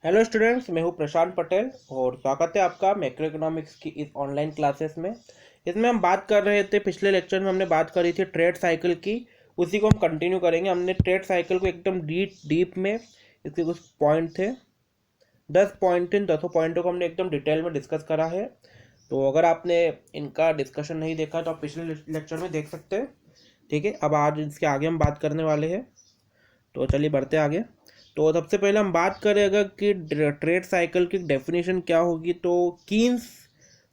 Hello students, मैं हूं प्रशांत पटेल और स्वागत है आपका मैक्रो इकोनॉमिक्स की इस ऑनलाइन क्लासेस में। इसमें हम बात कर रहे थे, पिछले लेक्चर में हमने बात करी थी ट्रेड साइकिल की। उसी को हम कंटिन्यू करेंगे। हमने ट्रेड साइकिल को एकदम डीप में, इसके कुछ पॉइंट थे, 10 पॉइंट थे। इन 10 पॉइंटों को हमने एकदम डिटेल में डिस्कस करा है। तो अगर आपने इनका डिस्कशन नहीं देखा तो आप पिछले लेक्चर में देख सकते हैं। ठीक है, अब आज इसके आगे हम बात करने वाले हैं। तो चलिए बढ़ते आगे। तो सबसे पहले हम बात करें अगर कि ट्रेड साइकिल की डेफिनेशन क्या होगी, तो कीन्स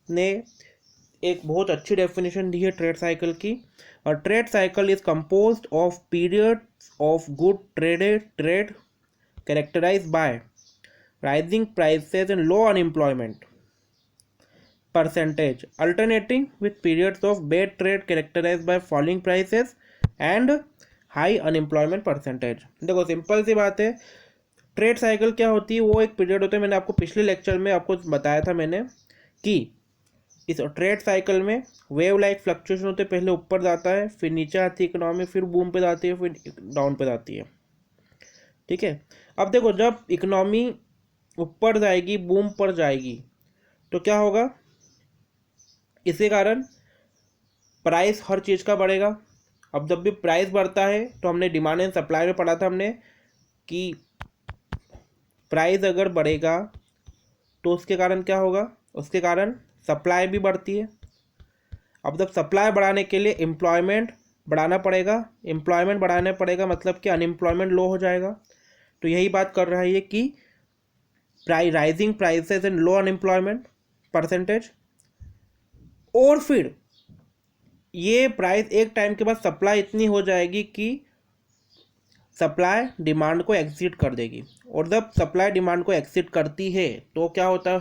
ने एक बहुत अच्छी डेफिनेशन दी है ट्रेड साइकिल की। और trade cycle is composed of period of good trade characterised by rising prices and low unemployment percentage, alternating with periods of bad trade characterized by falling prices and high unemployment percentage. देखो simple सी बात है, trade cycle क्या होती है, वो एक period होता है। मैंने आपको पिछले लेक्चर में आपको बताया था मैंने कि इस ट्रेड साइकिल में वेव लाइक फ्लक्चुएशन होते हैं। पहले ऊपर जाता है, फिर नीचे आती है इकोनॉमी, फिर बूम पे जाती है, फिर डाउन पे जाती है। ठीक है, अब देखो जब इकोनॉमी ऊपर जाएगी, बूम पर जाएगी, तो क्या होगा, इसके कारण प्राइस हर चीज़ का बढ़ेगा। अब जब भी प्राइस बढ़ता है तो हमने डिमांड एंड सप्लाई में पढ़ा था हमने कि प्राइस अगर बढ़ेगा तो उसके कारण क्या होगा, उसके कारण सप्लाई भी बढ़ती है। अब जब सप्लाई बढ़ाने के लिए एम्प्लॉयमेंट बढ़ाना पड़ेगा, एम्प्लॉयमेंट बढ़ाना पड़ेगा मतलब कि अनएम्प्लॉयमेंट लो हो जाएगा। तो यही बात कर रहा है ये कि rising prices and low unemployment percentage. और फिर ये प्राइस एक टाइम के बाद सप्लाई इतनी हो जाएगी कि सप्लाई डिमांड को एक्सीड कर देगी। और जब सप्लाई डिमांड को एक्सीड करती है तो क्या होता है,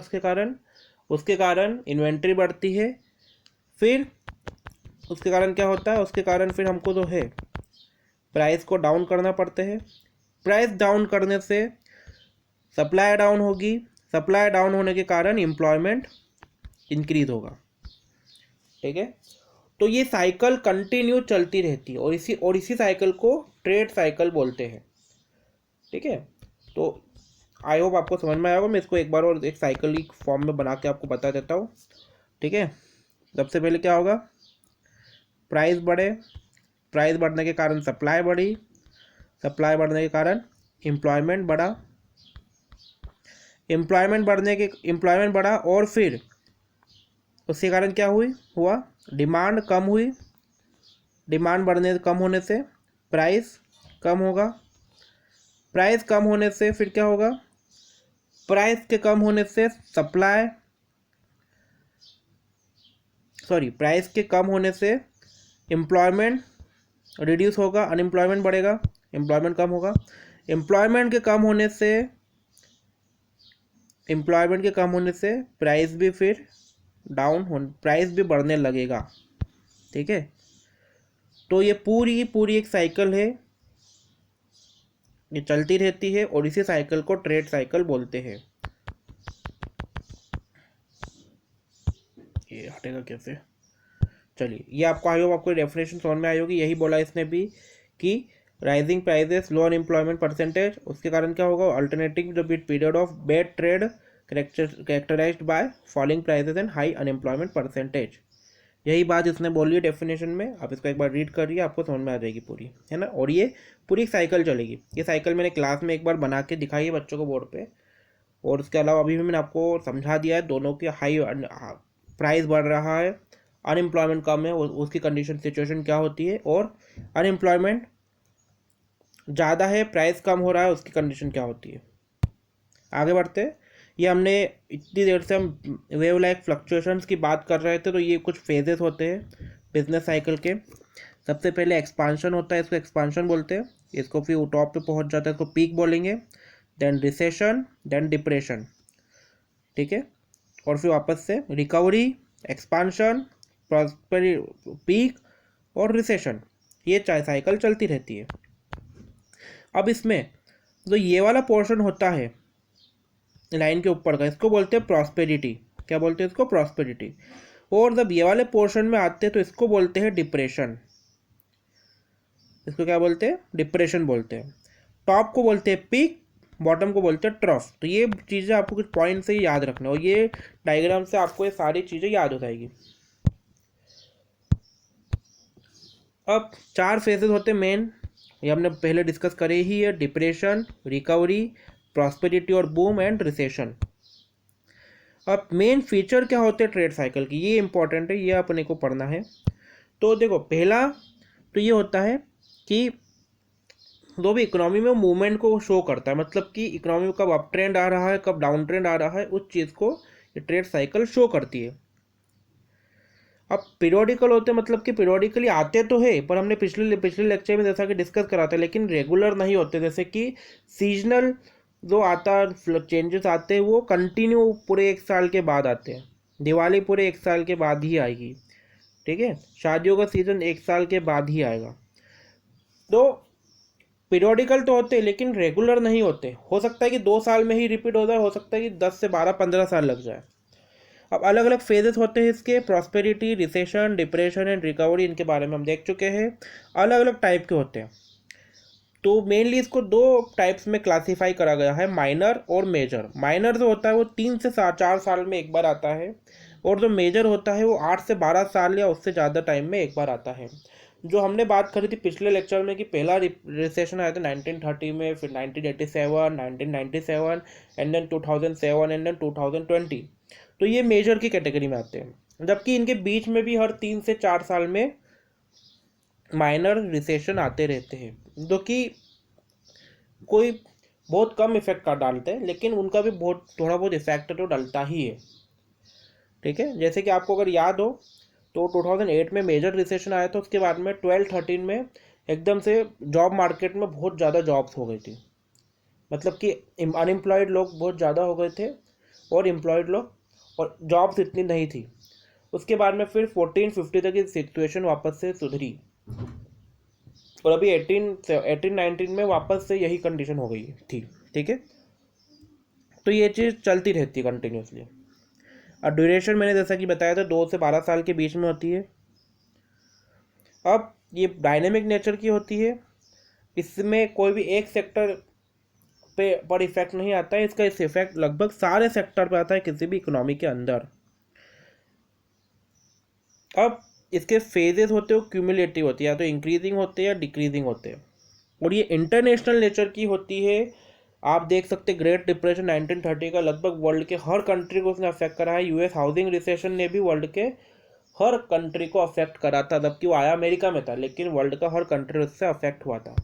उसके कारण इन्वेंट्री बढ़ती है। फिर उसके कारण क्या होता है, उसके कारण फिर हमको जो है प्राइस को डाउन करना पड़ते हैं। प्राइस डाउन करने से सप्लाई डाउन होगी, सप्लाई डाउन होने के कारण एम्प्लॉयमेंट इंक्रीज होगा। ठीक है, तो ये साइकिल कंटिन्यू चलती रहती है और इसी साइकिल को ट्रेड साइकिल बोलते हैं। ठीक है, तो आई होप आपको समझ में आएगा। मैं इसको एक बार और एक साइकिल फॉर्म में बना के आपको बता देता हूँ। ठीक है, सबसे पहले क्या होगा, प्राइस बढ़े, प्राइस बढ़ने के कारण सप्लाई बढ़ी, सप्लाई बढ़ने के कारण एम्प्लॉयमेंट बढ़ा, एम्प्लॉयमेंट बढ़ा और फिर उसके कारण क्या हुआ, डिमांड कम हुई। डिमांड कम होने से प्राइस कम होगा, प्राइस कम होने से फिर क्या होगा, प्राइस के कम होने से प्राइस के कम होने से एम्प्लॉयमेंट रिड्यूस होगा, अनएम्प्लॉयमेंट बढ़ेगा, एम्प्लॉयमेंट कम होगा। एम्प्लॉयमेंट के कम होने से प्राइस भी फिर प्राइस भी बढ़ने लगेगा। ठीक है, तो ये पूरी एक साइकिल है, ये चलती रहती है और इसी साइकिल को ट्रेड साइकिल बोलते हैं। ये हटेगा कैसे, चलिए ये आपको डेफिनेशन समझ में आई होगी। यही बोला इसने भी कि rising prices, low unemployment percentage, उसके कारण क्या होगा, alternative the bit period of bad trade characterised by falling prices and high unemployment percentage. यही बात इसने बोली है डेफिनेशन में। आप इसको एक बार रीड करिए, आपको समझ में आ जाएगी पूरी, है ना। और ये पूरी साइकिल चलेगी। ये साइकिल मैंने क्लास में एक बार बना के दिखाई है बच्चों को बोर्ड पे। और उसके अलावा अभी भी मैंने आपको समझा दिया है दोनों की हाई प्राइस बढ़ रहा है, अनएम्प्लॉयमेंट कम है, उसकी कंडीशन सिचुएशन क्या होती है, और अनएम्प्लॉयमेंट ज़्यादा है, प्राइस कम हो रहा है, उसकी कंडीशन क्या होती है। आगे बढ़ते हैं। ये हमने इतनी देर से हम वेव लाइक फ्लक्चुएशंस की बात कर रहे थे। तो ये कुछ फेजेस होते हैं बिजनेस साइकिल के। सबसे पहले एक्सपांशन होता है, इसको एक्सपांशन बोलते हैं। इसको फिर टॉप पे पहुंच जाता है, इसको पीक बोलेंगे। Then recession, then depression. ठीक है, और फिर वापस से रिकवरी, एक्सपांशन, पीक और रिसेशन। ये साइकिल चलती रहती है। अब इसमें जो ये वाला पोर्शन होता है लाइन के ऊपर का, इसको बोलते हैं प्रॉस्पेरिटी। क्या बोलते हैं इसको, प्रॉस्पेरिटी। और जब ये वाले पोर्शन में आते हैं तो इसको बोलते हैं डिप्रेशन। इसको क्या बोलते हैं, डिप्रेशन बोलते हैं। टॉप को बोलते हैं पीक बॉटम को बोलते हैं ट्रफ। तो ये चीज़ें आपको कुछ पॉइंट से याद रखना, और ये डायग्राम से आपको ये सारी चीज़ें याद हो जाएगी। अब 4 फेजेस होते हैं मेन, ये हमने पहले डिस्कस करे ही है, डिप्रेशन, रिकवरी, प्रॉस्पेरिटी और बूम एंड रिसेशन। अब मेन फीचर क्या होते हैं ट्रेड साइकिल की, ये इंपॉर्टेंट है, ये अपने को पढ़ना है। तो देखो पहला तो ये होता है कि जो भी इकोनॉमी में मूवमेंट को शो करता है, मतलब कि इकोनॉमी में कब अप ट्रेंड आ रहा है कब डाउन ट्रेंड आ रहा है, उस चीज़ को ये ट्रेड साइकिल शो करती है। अब पीरियोडिकल होते हैं, मतलब कि पीरियोडिकली आते तो है, पर हमने पिछले लेक्चर में जैसा कि डिस्कस करा था, लेकिन रेगुलर नहीं होते। जैसे कि सीजनल जो आता चेंजेस आते हैं वो कंटिन्यू पूरे 1 साल के बाद आते हैं। दिवाली पूरे 1 साल के बाद ही आएगी, ठीक है, शादियों का सीजन 1 साल के बाद ही आएगा। तो पीरियोडिकल तो होते हैं लेकिन रेगुलर नहीं होते। हो सकता है कि 2 साल में ही रिपीट हो जाए, हो सकता है कि 10 से 12-15 साल लग जाए। अब अलग अलग फेजेस होते हैं इसके, prosperity, recession, depression and recovery, इनके बारे में हम देख चुके हैं। अलग अलग टाइप के होते हैं। तो मेनली इसको 2 टाइप्स में क्लासीफाई करा गया है, माइनर और मेजर। माइनर जो होता है वो 3 से 4 साल में एक बार आता है, और जो मेजर होता है वो 8 से 12 साल या उससे ज़्यादा टाइम में एक बार आता है। जो हमने बात करी थी पिछले लेक्चर में कि पहला रिसेशन आया था 1930 में, फिर 1987, 1997 एंड देन 2007 एंड देन 2020। तो ये मेजर की कैटेगरी में आते हैं, जबकि इनके बीच में भी हर 3 से 4 साल में माइनर रिसेशन आते रहते हैं, जो कि कोई बहुत कम इफेक्ट कर डालते हैं, लेकिन उनका भी थोड़ा बहुत इफेक्ट तो डलता ही है, ठीक है। जैसे कि आपको अगर याद हो तो 2008 में मेजर रिसेशन आया था, उसके बाद में 12-13 में एकदम से जॉब मार्केट में बहुत ज़्यादा जॉब्स हो गई थी, मतलब कि अनएम्प्लॉयड लोग बहुत ज़्यादा हो गए थे और एम्प्लॉयड लोग, और जॉब्स इतनी नहीं थी। उसके बाद में फिर 14-15 तक की सिचुएशन वापस से सुधरी, और अभी 18-19 में वापस से यही कंडीशन हो गई थी, ठीक है। तो ये चीज़ चलती रहती है कंटिन्यूसली। और ड्यूरेशन मैंने जैसा कि बताया था 2 से 12 साल के बीच में होती है। अब ये डायनेमिक नेचर की होती है, इसमें कोई भी एक सेक्टर पर इफेक्ट नहीं आता है, इसका इस इफेक्ट लगभग सारे सेक्टर पर आता है किसी भी इकोनॉमी के अंदर। अब इसके फेजेस होते हैं, क्यूमुलेटिव होती है, या तो इंक्रीजिंग होते हैं या डिक्रीजिंग होते हैं, और ये इंटरनेशनल नेचर की होती है। आप देख सकते हैं ग्रेट डिप्रेशन 1930 का लगभग वर्ल्ड के हर कंट्री को उसने अफेक्ट करा है। यूएस हाउसिंग रिसेशन ने भी वर्ल्ड के हर कंट्री को अफेक्ट करा था, जबकि वो आया अमेरिका में था, लेकिन वर्ल्ड का हर कंट्री उससे अफेक्ट हुआ था।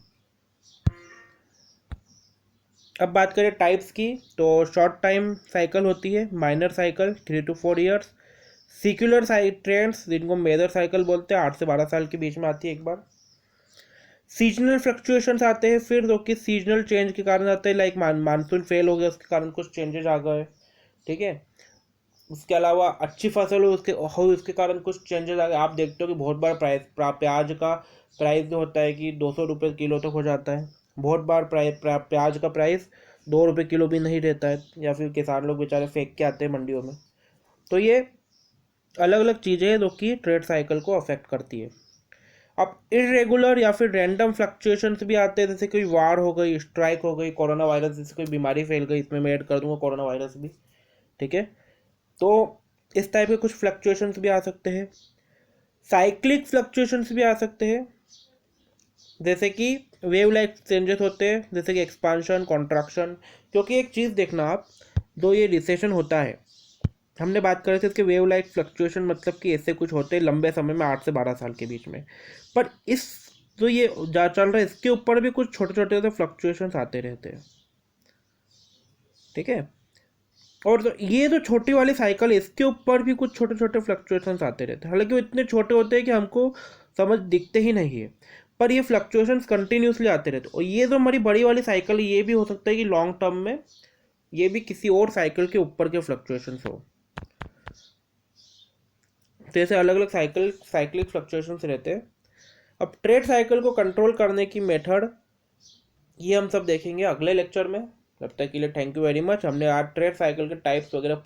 अब बात करें टाइप्स की, तो शॉर्ट टाइम साइकिल होती है, minor cycle 3 to 4 years, secular trends जिनको मेजर साइकिल बोलते हैं 8 से 12 साल के बीच में आती है एक बार। सीजनल फ्लक्चुएशंस आते हैं फिर, जो कि सीजनल चेंज के कारण आते हैं, लाइक मानसून फेल हो गया उसके कारण कुछ चेंजेस आ गए, ठीक है। उसके अलावा अच्छी फसल उसके कारण कुछ चेंजेस आ गए। आप देखते हो कि बहुत बार प्याज का प्राइस जो होता है कि 200 रुपये किलो तक हो जाता है, बहुत बार प्याज का प्राइस 2 रुपये किलो भी नहीं रहता है, या फिर किसान लोग बेचारे फेंक के आते हैं मंडियों में। तो ये अलग अलग चीज़ें हैं जो कि ट्रेड साइकिल को अफेक्ट करती है। अब इरेगुलर या फिर रैंडम फ्लक्चुएशंस भी आते हैं, जैसे कोई वार हो गई, स्ट्राइक हो गई, कोरोना वायरस जैसे कोई बीमारी फैल गई, इसमें मैं ऐड कर दूंगा कोरोना वायरस भी, ठीक है। तो इस टाइप के कुछ फ्लक्चुएशंस भी आ सकते हैं। साइक्लिक फ्लक्चुएशंस भी आ सकते हैं, जैसे कि वेव लाइक चेंजेस होते हैं, जैसे कि एक्सपांशन, कॉन्ट्रैक्शन। क्योंकि एक चीज़ देखना आप, जो ये रिसेशन होता है, हमने बात करी थी इसके वेव लाइक फ्लक्चुएशन, मतलब कि ऐसे कुछ होते हैं लंबे समय में 8 से 12 साल के बीच में। पर इस जो ये जा चल रहा है इसके ऊपर भी कुछ छोटे छोटे फ्लक्चुएशंस आते रहते हैं, ठीक है। और तो ये जो छोटी वाली साइकिल है इसके ऊपर भी कुछ छोटे छोटे फ्लक्चुएशंस आते रहते हैं, हालांकि वो इतने छोटे होते हैं कि हमको समझ दिखते ही नहीं है, पर ये फ्लक्चुएशंस कंटिन्यूसली आते रहते हैं। और ये जो हमारी बड़ी वाली साइकिल है, ये भी हो सकता है कि लॉन्ग टर्म में ये भी किसी और साइकिल के ऊपर के फ्लक्चुएशंस हो। तो ऐसे अलग अलग साइक्लिक फ्लक्चुएशंस रहते हैं। अब ट्रेड साइकिल को कंट्रोल करने की मेथड ये हम सब देखेंगे अगले लेक्चर में। तब तक के लिए थैंक यू वेरी मच। हमने आज ट्रेड साइकिल के टाइप्स वगैरह